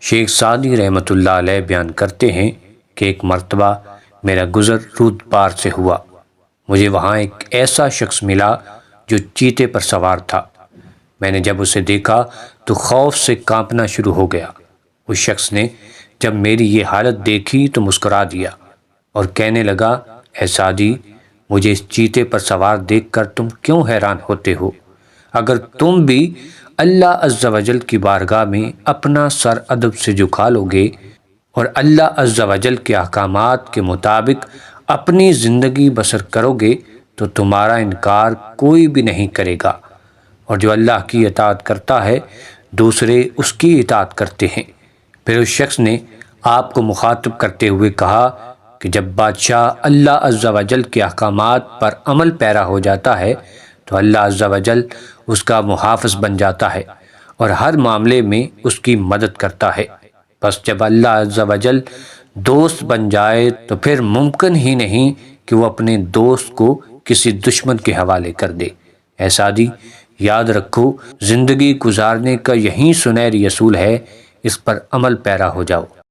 شیخ Saadi رحمۃ اللہ علیہ بیان کرتے ہیں کہ ایک مرتبہ میرا گزر رود پار سے ہوا۔ مجھے وہاں ایک ایسا شخص ملا جو چیتے پر سوار تھا۔ میں نے جب اسے دیکھا تو خوف سے کانپنا شروع ہو گیا۔ اس شخص نے جب میری یہ حالت دیکھی تو مسکرا دیا اور کہنے لگا، اے سعدی، مجھے اس چیتے پر سوار دیکھ کر تم کیوں حیران ہوتے ہو؟ اگر تم بھی اللہ عز و جل کی بارگاہ میں اپنا سر ادب سے جھکا لو گے اور اللہ عز و جل کے احکامات کے مطابق اپنی زندگی بسر کرو گے تو تمہارا انکار کوئی بھی نہیں کرے گا، اور جو اللہ کی اطاعت کرتا ہے دوسرے اس کی اطاعت کرتے ہیں۔ پھر اس شخص نے آپ کو مخاطب کرتے ہوئے کہا کہ جب بادشاہ اللہ عز و جل کے احکامات پر عمل پیرا ہو جاتا ہے تو اللہ عز و جل اس کا محافظ بن جاتا ہے اور ہر معاملے میں اس کی مدد کرتا ہے۔ بس جب اللہ عز و جل دوست بن جائے تو پھر ممکن ہی نہیں کہ وہ اپنے دوست کو کسی دشمن کے حوالے کر دے۔ اے سعدی، یاد رکھو، زندگی گزارنے کا یہی سنہری اصول ہے، اس پر عمل پیرا ہو جاؤ۔